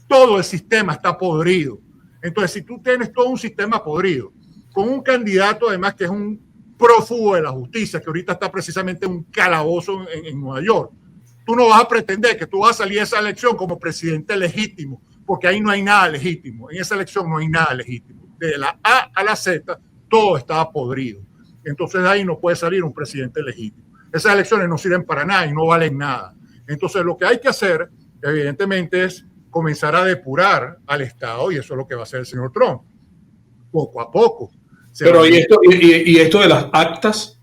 Todo el sistema está podrido. Entonces, si tú tienes todo un sistema podrido, con un candidato además que es un prófugo de la justicia, que ahorita está precisamente en un calabozo en Nueva York, tú no vas a pretender que tú vas a salir de esa elección como presidente legítimo, porque ahí no hay nada legítimo. En esa elección no hay nada legítimo. De la A a la Z, todo estaba podrido. Entonces, de ahí no puede salir un presidente legítimo. Esas elecciones no sirven para nada y no valen nada. Entonces, lo que hay que hacer, evidentemente, es comenzar a depurar al Estado, y eso es lo que va a hacer el señor Trump, poco a poco. Pero ¿y esto de las actas?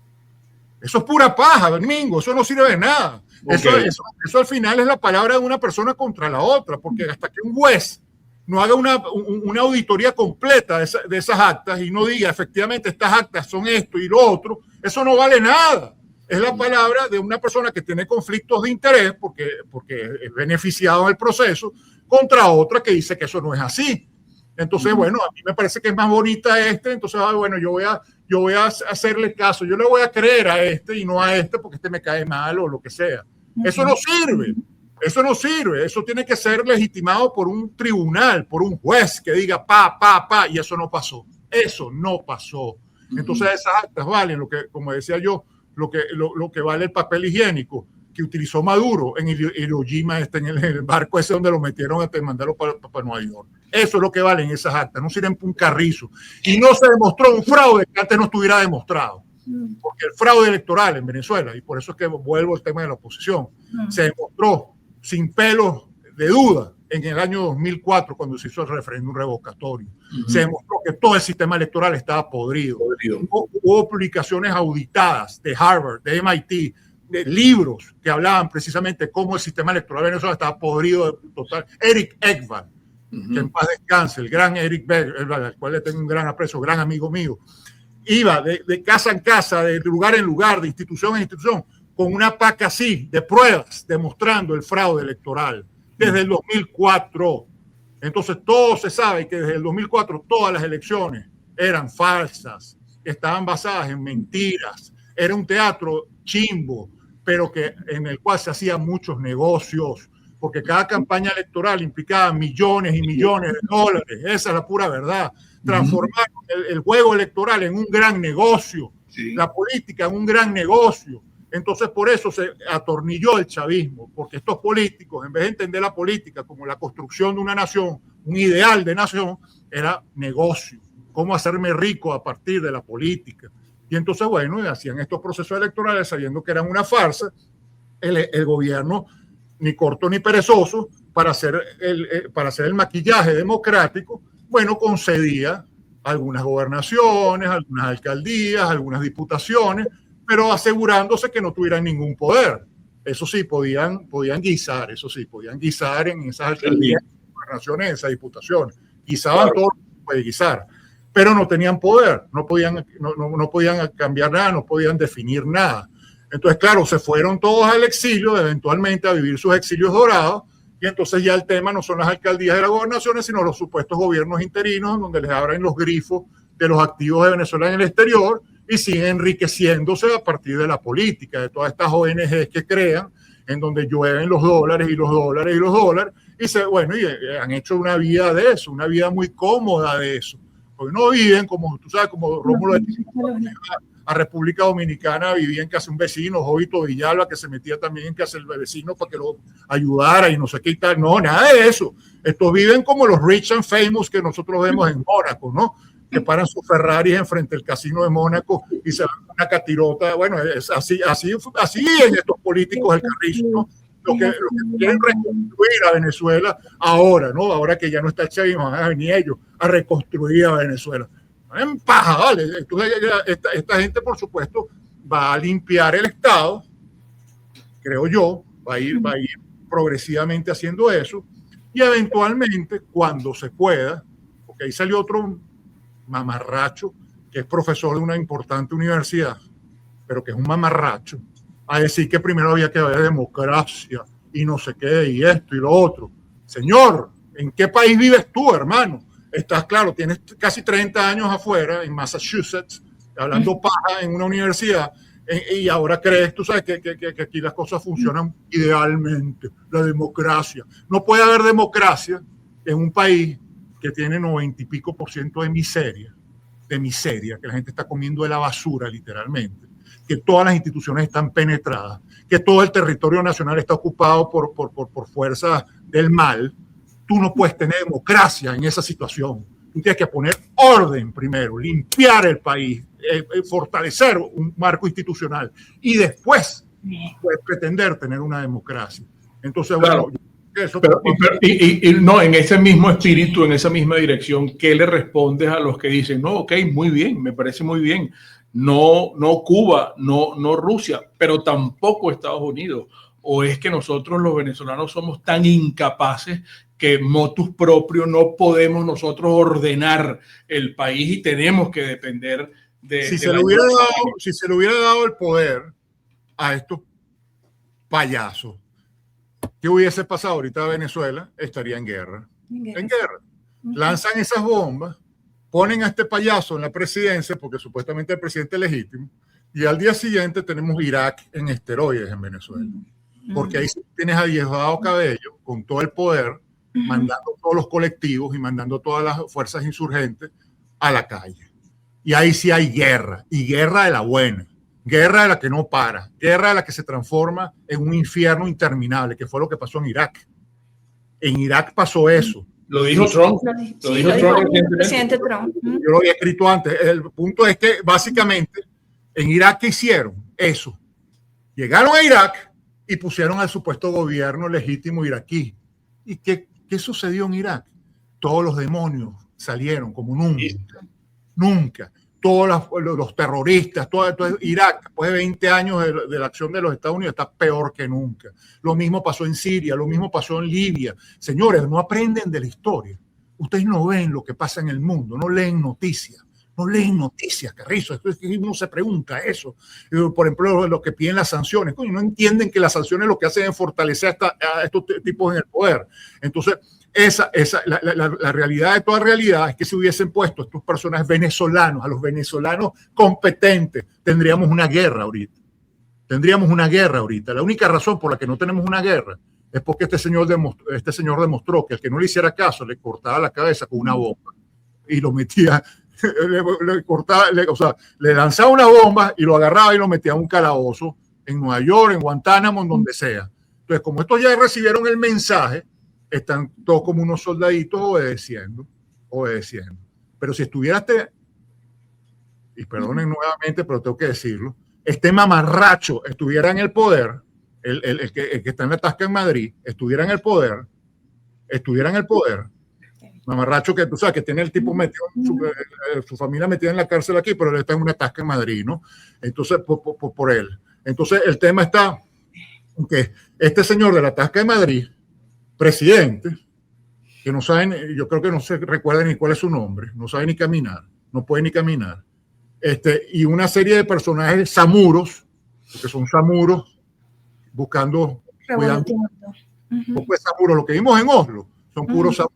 Eso es pura paja, Domingo, eso no sirve de nada. Okay. Eso al final es la palabra de una persona contra la otra, porque hasta que un juez no haga una auditoría completa de esas actas y no diga efectivamente estas actas son esto y lo otro, eso no vale nada. Es la palabra de una persona que tiene conflictos de interés porque es beneficiado en el proceso contra otra que dice que eso no es así. Entonces, bueno, a mí me parece que es más bonita entonces, bueno, yo voy a hacerle caso, yo le voy a creer a y no a porque me cae mal o lo que sea. Eso no sirve. Eso no sirve, eso tiene que ser legitimado por un tribunal, por un juez que diga y eso no pasó. Eso no pasó. Entonces esas actas valen lo que, como decía yo, lo que vale el papel higiénico que utilizó Maduro en Iwo Jima, en el barco ese donde lo metieron a mandarlo para Nueva York. Eso es lo que valen esas actas, no sirven para un carrizo. Y no se demostró un fraude que antes no estuviera demostrado. Porque el fraude electoral en Venezuela, y por eso es que vuelvo al tema de la oposición, se demostró sin pelos de duda en el año 2004 cuando se hizo el referéndum revocatorio. Se demostró que todo el sistema electoral estaba podrido. Hubo publicaciones auditadas de Harvard, de MIT, de libros que hablaban precisamente cómo el sistema electoral de Venezuela estaba podrido total. Eric Ekvall, que en paz descanse, el gran Eric Ekvall, al cual le tengo un gran aprecio, gran amigo mío, iba de casa en casa, de lugar en lugar, de institución en institución, con una paca así de pruebas demostrando el fraude electoral desde el 2004. Entonces todo se sabe que desde el 2004 todas las elecciones eran falsas, estaban basadas en mentiras, era un teatro chimbo, pero que en el cual se hacían muchos negocios, porque cada campaña electoral implicaba millones y millones de dólares. Esa es la pura verdad. Transformaron el juego electoral en un gran negocio, la política en un gran negocio. Entonces por eso se atornilló el chavismo, porque estos políticos, en vez de entender la política como la construcción de una nación, un ideal de nación, era negocio, cómo hacerme rico a partir de la política. Y entonces, bueno, hacían estos procesos electorales sabiendo que eran una farsa. El gobierno, ni corto ni perezoso, para hacer el maquillaje democrático, bueno, concedía algunas gobernaciones, algunas alcaldías, algunas diputaciones, pero asegurándose que no tuvieran ningún poder. Eso sí, podían guisar, podían guisar en esas alcaldías, gobernaciones, en esas diputaciones. Guisaban todo lo que puede guisar, pero no tenían poder, no podían cambiar nada, no podían definir nada. Entonces, claro, se fueron todos al exilio, eventualmente a vivir sus exilios dorados, y entonces ya el tema no son las alcaldías de las gobernaciones, sino los supuestos gobiernos interinos, donde les abren los grifos de los activos de Venezuela en el exterior y siguen enriqueciéndose a partir de la política, de todas estas ONGs que crean, en donde llueven los dólares y los dólares y los dólares, y han hecho una vida de eso, una vida muy cómoda de eso. Porque no viven, como tú sabes, como Rómulo a República Dominicana, vivía en casa un vecino, Jovito Villalba, que se metía también en casa del vecino para que lo ayudara y no sé qué y tal. No, nada de eso. Estos viven como los rich and famous que nosotros vemos en Mónaco, ¿no? Que paran sus Ferraris enfrente del casino de Mónaco y se van a una catirota. Bueno, es así en estos políticos del Carrizo, ¿no? Lo que quieren reconstruir a Venezuela ahora, ¿no? Ahora que ya no está el chavismo, van a venir ellos a reconstruir a Venezuela. En paja, ¿vale? Entonces esta gente, por supuesto, va a limpiar el Estado, creo yo, va a ir progresivamente haciendo eso, y eventualmente, cuando se pueda, porque ahí salió otro mamarracho, que es profesor de una importante universidad, pero que es un mamarracho, a decir que primero había que haber democracia, y no sé qué, y esto y lo otro. Señor, ¿en qué país vives tú, hermano? Estás claro, tienes casi 30 años afuera, en Massachusetts, hablando paja en una universidad, y ahora crees, tú sabes, que aquí las cosas funcionan idealmente, la democracia. No puede haber democracia en un país que tiene 90 y pico % de miseria, que la gente está comiendo de la basura, literalmente, que todas las instituciones están penetradas, que todo el territorio nacional está ocupado por fuerzas del mal. Tú no puedes tener democracia en esa situación. Tú tienes que poner orden primero, limpiar el país, fortalecer un marco institucional y después puedes pretender tener una democracia. Entonces, claro. Bueno, eso no, en ese mismo espíritu, en esa misma dirección, ¿qué le respondes a los que dicen, no, ok, muy bien, me parece muy bien, no Cuba, no Rusia, pero tampoco Estados Unidos? ¿O es que nosotros los venezolanos somos tan incapaces que motus propio no podemos nosotros ordenar el país y tenemos que depender de... Si se le hubiera dado el poder a estos payasos, ¿qué hubiese pasado ahorita? Venezuela estaría en guerra. En guerra. Lanzan esas bombas, ponen a este payaso en la presidencia, porque supuestamente el presidente es legítimo, y al día siguiente tenemos Irak en esteroides en Venezuela. Porque ahí tienes a Diosdado Cabello con todo el poder, mandando todos los colectivos y mandando todas las fuerzas insurgentes a la calle. Y ahí sí hay guerra, y guerra de la buena, guerra de la que no para, guerra de la que se transforma en un infierno interminable, que fue lo que pasó en Irak. En Irak pasó eso. Lo dijo Trump. Lo dijo el presidente Trump. Yo lo había escrito antes. El punto es que básicamente en Irak, ¿qué hicieron? Eso. Llegaron a Irak y pusieron al supuesto gobierno legítimo iraquí. ¿Y qué sucedió en Irak? Todos los demonios salieron como nunca. Nunca. todos los terroristas, todo Irak, después de 20 años de la acción de los Estados Unidos, está peor que nunca. Lo mismo pasó en Siria, lo mismo pasó en Libia. Señores, no aprenden de la historia. Ustedes no ven lo que pasa en el mundo, no leen noticias. No leen noticias, Carrizo. Uno se pregunta eso. Por ejemplo, los que piden las sanciones. Coño, no entienden que las sanciones lo que hacen es fortalecer a estos tipos en el poder. Entonces, la realidad de toda realidad es que si hubiesen puesto a estos personajes venezolanos, a los venezolanos competentes, tendríamos una guerra ahorita. Tendríamos una guerra ahorita. La única razón por la que no tenemos una guerra es porque este señor demostró que al que no le hiciera caso le cortaba la cabeza con una bomba y lo metía... le lanzaba una bomba y lo agarraba y lo metía a un calabozo en Nueva York, en Guantánamo, en donde sea. Entonces, como estos ya recibieron el mensaje, están todos como unos soldaditos obedeciendo. Pero si estuviera y perdonen nuevamente, pero tengo que decirlo, este mamarracho estuviera en el poder, el que está en la tasca en Madrid, estuviera en el poder, mamarracho que tú sabes que tiene el tipo metido, su familia metida en la cárcel aquí, pero él está en una tasca en Madrid, ¿no? Entonces, por él. Entonces, el tema está en que este señor de la tasca de Madrid, presidente, que no saben, yo creo que no se recuerda ni cuál es su nombre, no sabe ni caminar, no puede ni caminar, y una serie de personajes samuros, porque son samuros, buscando, cuidando, pues samuros, lo que vimos en Oslo, son puros samuros.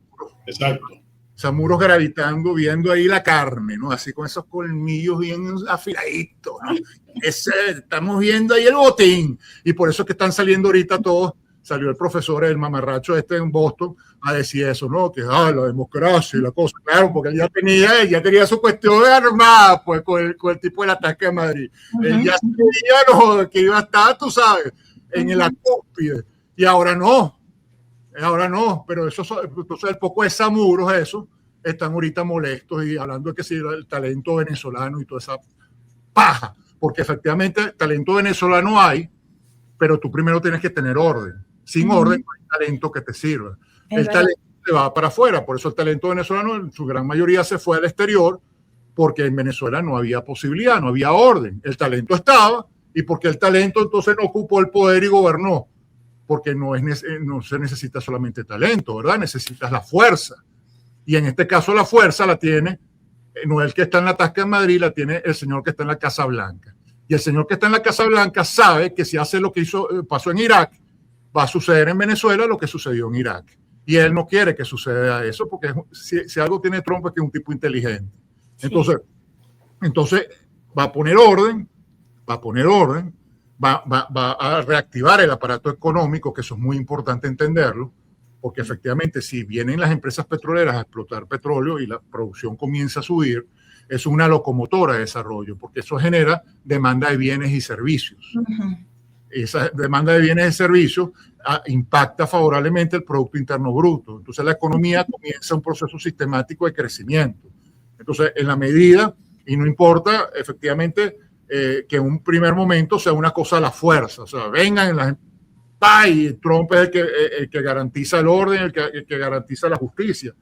Exacto. Samuros gravitando, viendo ahí la carne, ¿no? Así con esos colmillos bien afiladitos, ¿no? Estamos viendo ahí el botín. Y por eso es que están saliendo ahorita todos. Salió el profesor, el mamarracho en Boston, a decir eso, ¿no? Que la democracia y la cosa. Claro, porque él ya tenía su cuestión armada, pues, con el tipo de la tasca de Madrid. Él ya sabía que iba a estar, tú sabes, en la cúspide. Y ahora no, pero eso, entonces el poco de samuros, eso, están ahorita molestos y hablando de que si el talento venezolano y toda esa paja, porque efectivamente talento venezolano hay, pero tú primero tienes que tener orden. Sin orden no hay talento que te sirva. El talento se va para afuera, por eso el talento venezolano en su gran mayoría se fue al exterior, porque en Venezuela no había posibilidad, no había orden. El talento estaba y porque el talento entonces no ocupó el poder y gobernó. Porque no se necesita solamente talento, ¿verdad? Necesitas la fuerza. Y en este caso la fuerza la tiene, no el que está en la tasca en Madrid, la tiene el señor que está en la Casa Blanca. Y el señor que está en la Casa Blanca sabe que si hace lo que pasó en Irak, va a suceder en Venezuela lo que sucedió en Irak. Y él no quiere que suceda eso, porque si algo tiene Trump es que es un tipo inteligente. Entonces va a poner orden, va a reactivar el aparato económico, que eso es muy importante entenderlo, porque efectivamente si vienen las empresas petroleras a explotar petróleo y la producción comienza a subir, es una locomotora de desarrollo, porque eso genera demanda de bienes y servicios. Esa demanda de bienes y servicios impacta favorablemente el Producto Interno Bruto. Entonces la economía comienza un proceso sistemático de crecimiento. Entonces, en la medida, y no importa efectivamente que en un primer momento sea una cosa a la fuerza, o sea, vengan en la... Y Trump es el que garantiza el orden, el que garantiza la justicia.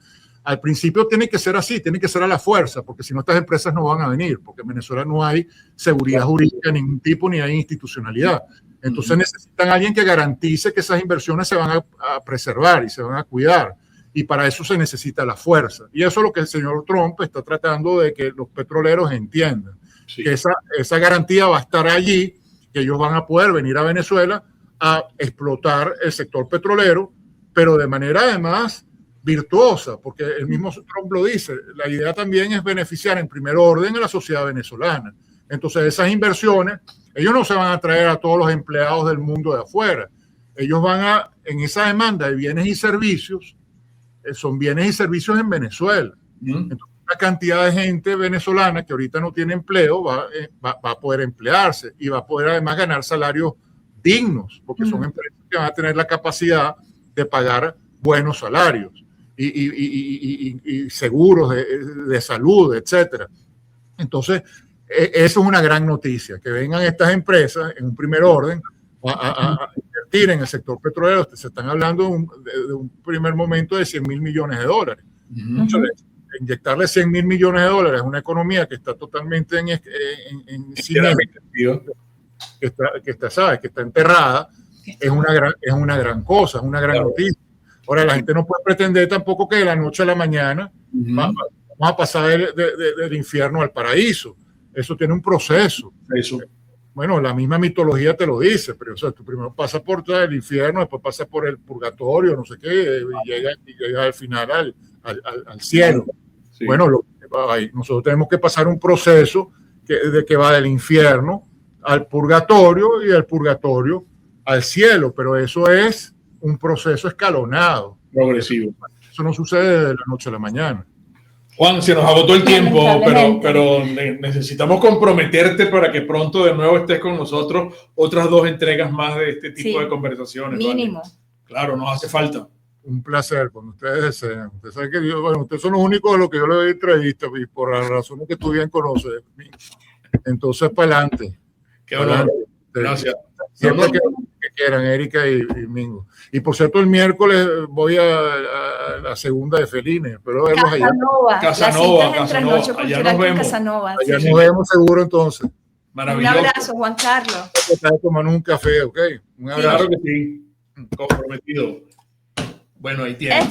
Al principio tiene que ser así, tiene que ser a la fuerza, porque si no estas empresas no van a venir, porque en Venezuela no hay seguridad jurídica de ningún tipo ni hay institucionalidad. Entonces necesitan a alguien que garantice que esas inversiones se van a preservar y se van a cuidar. Y para eso se necesita la fuerza. Y eso es lo que el señor Trump está tratando de que los petroleros entiendan. Sí. Que esa garantía va a estar allí, que ellos van a poder venir a Venezuela a explotar el sector petrolero, pero de manera además virtuosa, porque el mismo Trump lo dice, la idea también es beneficiar en primer orden a la sociedad venezolana. Entonces esas inversiones, ellos no se van a traer a todos los empleados del mundo de afuera, ellos van en esa demanda de bienes y servicios, son bienes y servicios en Venezuela. Entonces, una cantidad de gente venezolana que ahorita no tiene empleo va a poder emplearse y va a poder además ganar salarios dignos, porque son empresas que van a tener la capacidad de pagar buenos salarios y seguros de salud, etcétera. Entonces, eso es una gran noticia, que vengan estas empresas en un primer orden a invertir en el sector petrolero. Se están hablando de un primer momento de $100,000 millones. inyectarle 100.000 millones de dólares a una economía que está totalmente en cimiento, que está enterrada, es una gran cosa, es una gran noticia. Ahora, la gente no puede pretender tampoco que de la noche a la mañana vamos a pasar del infierno al paraíso. Eso tiene un proceso. Bueno, la misma mitología te lo dice, pero o sea, tú primero pasas por el infierno, después pasas por el purgatorio, no sé qué, y llega al final al cielo. Sí. Bueno, nosotros tenemos que pasar un proceso que va del infierno al purgatorio y del purgatorio al cielo, pero eso es un proceso escalonado. Progresivo. Eso no sucede de la noche a la mañana. Juan, se nos agotó el tiempo, pero necesitamos comprometerte para que pronto de nuevo estés con nosotros otras 2 entregas más de este tipo de conversaciones. Mínimo. ¿Vale? Claro, nos hace falta. Un placer, cuando ustedes deseen. Ustedes saben que ustedes son los únicos de los que yo le doy entrevistas y por las razones que tú bien conoces. Entonces, para adelante. Qué honor. Gracias. Siempre que quieran, Erika y Mingo. Y por cierto, el miércoles voy a la segunda de Fellini. Espero verlos allá. Casanova. Allá nos vemos. Allá nos vemos seguro entonces. Maravilloso. Un abrazo, Juan Carlos. Tomando un café, ¿ok? Un abrazo. Claro que sí. Comprometido. Bueno, ahí tienes.